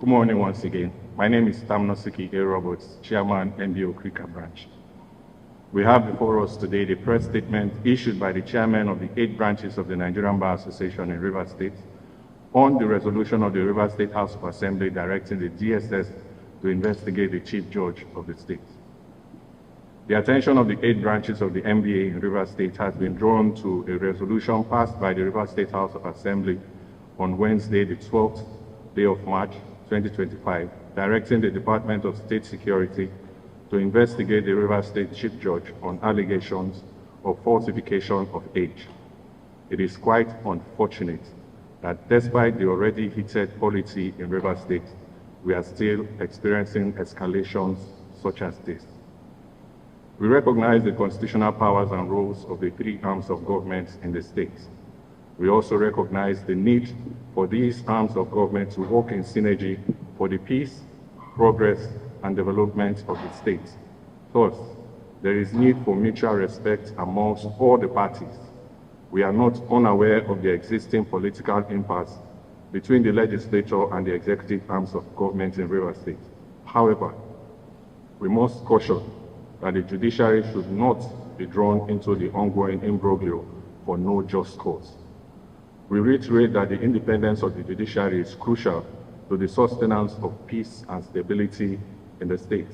Good morning once again. My name is Tamnosiki A. Roberts, Chairman, MBO Krika Branch. We have before us today the press statement issued by the Chairman of the 8 branches of the Nigerian Bar Association in Rivers State on the resolution of the Rivers State House of Assembly directing the DSS to investigate the Chief Judge of the state. The attention of the 8 branches of the NBA in Rivers State has been drawn to a resolution passed by the Rivers State House of Assembly on Wednesday, the 12th day of March 2025, directing the Department of State Security to investigate the Rivers State Chief Judge on allegations of falsification of age. It is quite unfortunate that despite the already heated polity in Rivers State, we are still experiencing escalations such as this. We recognize the constitutional powers and roles of the 3 arms of government in the state. We also recognize the need for these arms of government to work in synergy for the peace, progress, and development of the state. Thus, there is need for mutual respect amongst all the parties. We are not unaware of the existing political impasse between the legislature and the executive arms of government in Rivers State. However, we must caution that the judiciary should not be drawn into the ongoing imbroglio for no just cause. We reiterate that the independence of the judiciary is crucial to the sustenance of peace and stability in the state,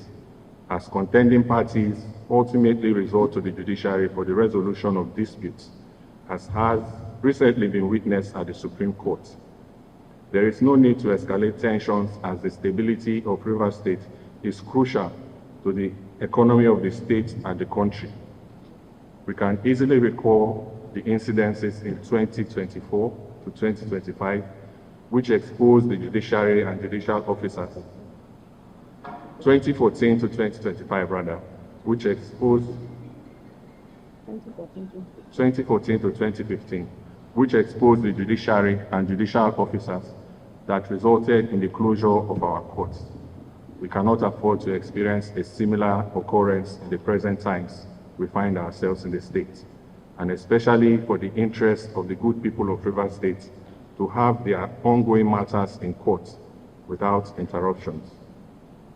as contending parties ultimately resort to the judiciary for the resolution of disputes, as has recently been witnessed at the Supreme Court. There is no need to escalate tensions, as the stability of Rivers State is crucial to the economy of the state and the country. We can easily recall the incidences in 2024 to 2025, which exposed the judiciary and judicial officers. 2014 to 2025, rather, which exposed 2014 to 2015, which exposed the judiciary and judicial officers that resulted in the closure of our courts. We cannot afford to experience a similar occurrence in the present times we find ourselves in the state, and especially for the interest of the good people of Rivers State to have their ongoing matters in court without interruptions.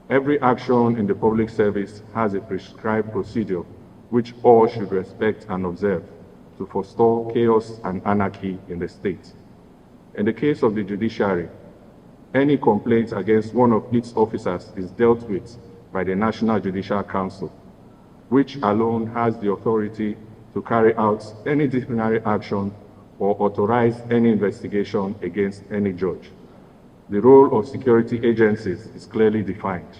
Every action in the public service has a prescribed procedure which all should respect and observe to forestall chaos and anarchy in the state. In the case of the judiciary, any complaint against one of its officers is dealt with by the National Judicial Council, which alone has the authority to carry out any disciplinary action or authorize any investigation against any judge. The role of security agencies is clearly defined,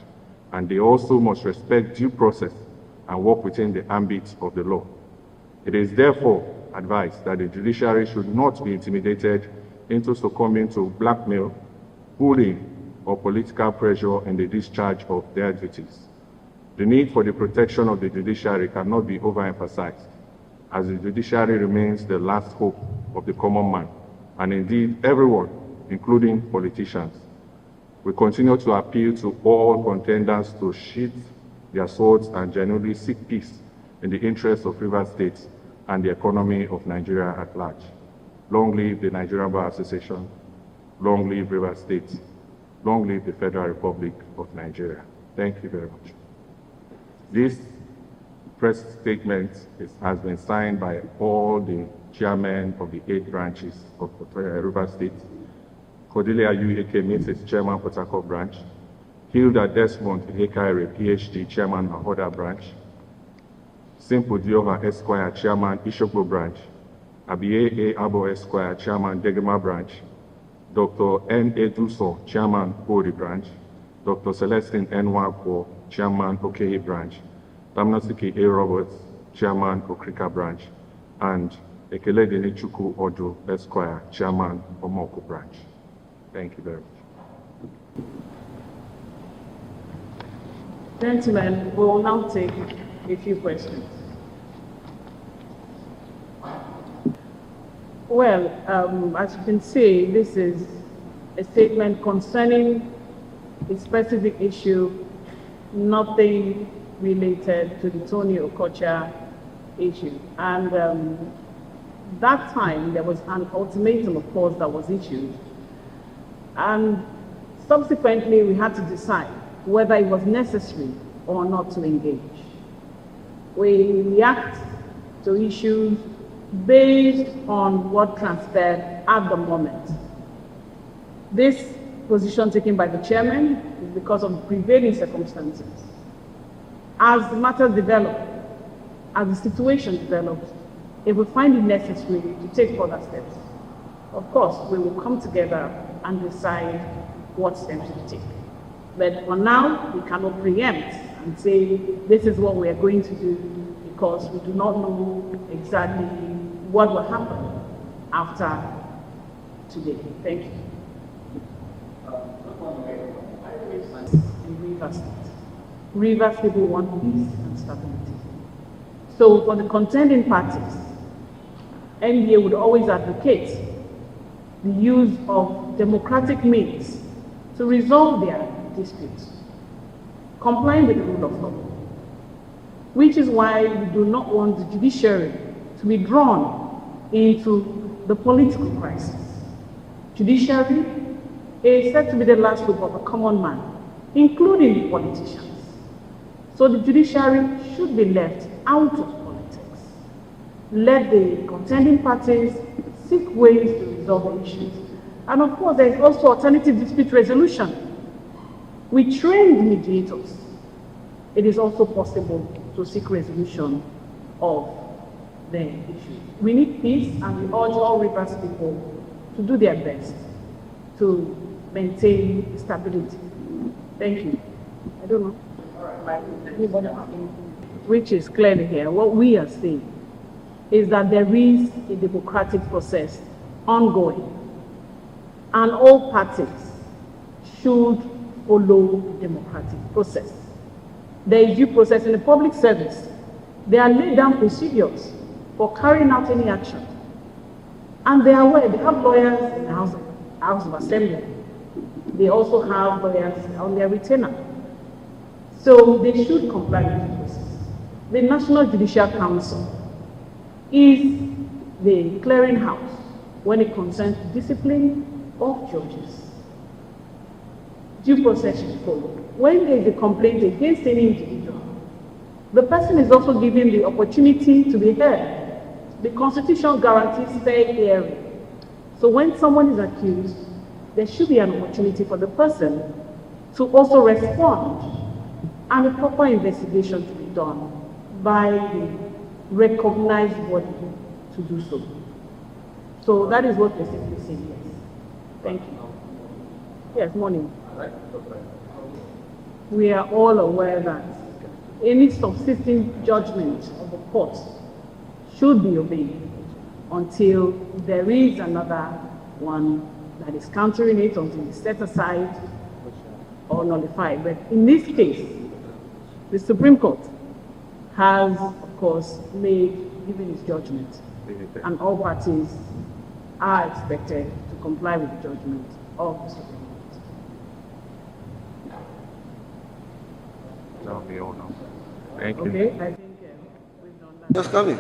and they also must respect due process and work within the ambit of the law. It is therefore advised that the judiciary should not be intimidated into succumbing to blackmail, bullying, or political pressure in the discharge of their duties. The need for the protection of the judiciary cannot be overemphasized, as the judiciary remains the last hope of the common man, and indeed everyone, including politicians. We continue to appeal to all contenders to sheath their swords and genuinely seek peace in the interests of Rivers State and the economy of Nigeria at large. Long live the Nigerian Bar Association. Long live Rivers State. Long live the Federal Republic of Nigeria. Thank you very much. This press statement has been signed by all the chairmen of the 8 branches of Rivers State. Cordelia U.A.K. Mrs. Chairman, Port Harcourt Branch. Hilda Desmond Hekaire, PhD, Chairman, Ahoda Branch. Simple Diova Esquire, Chairman, Ishokbo Branch. Abie A. Abo Esquire, Chairman, Degema Branch. Dr. N.A. Duso, Chairman, Bori Branch. Dr. Celestine N. Wakwo, Chairman, Okehi Branch. Tamnosiki A. Roberts, Chairman, Okrika Branch. And Ekeledini Chukwu Odu Esquire, Chairman, Omoko Branch. Thank you very much. Gentlemen, we will now take a few questions. Well, as you can see, this is a statement concerning a specific issue, nothing related to the Tony Okocha issue. And that time, there was an ultimatum, of course, that was issued. And Subsequently, we had to decide whether it was necessary or not to engage. We react to issues based on what transpired at the moment. This position taken by the chairman is because of the prevailing circumstances. As the matters develop, as the situation develops, if we find it necessary to take further steps, of course, we will come together and decide what steps to take. But for now, we cannot preempt and say, this is what we are going to do, because we do not know exactly what will happen after today. Thank you. In Rivers State. Rivers people want peace and stability. So for the contending parties, NDA would always advocate the use of democratic means to resolve their disputes, complying with the rule of law, which is why we do not want the judiciary to be drawn into the political crisis. Judiciary is said to be the last hope of a common man, including the politicians. So the judiciary should be left out of politics. Let the contending parties seek ways to resolve the issues. And of course, there is also alternative dispute resolution. We trained mediators. It is also possible to seek resolution of the issues. We need peace, and we urge all Rivers people to do their best to maintain stability. Thank you. I don't know. Which is clearly here. What we are saying is that there is a democratic process ongoing, and all parties should follow the democratic process. There is due process in the public service. There are laid down procedures for carrying out any action. And they are aware, they have lawyers in the House of Assembly. They also have lawyers on their retainer. So they should comply with the process. The National Judicial Council is the clearinghouse when it concerns discipline of judges. Due process should follow. When there is a complaint against any individual, the person is also given the opportunity to be heard. The Constitution guarantees fair hearing. So when someone is accused, there should be an opportunity for the person to also respond, and a proper investigation to be done by the recognized body to do so. So that is what we're simply saying, yes. Thank you. Yes, morning. We are all aware that any subsisting judgment of the court should be obeyed until there is another one that is countering it, until it's set aside or nullified. But in this case, the Supreme Court has, of course, given its judgment, and all parties are expected to comply with the judgment of the Supreme Court. That'll be all now. Thank you. Okay, I think we've done that. Just coming.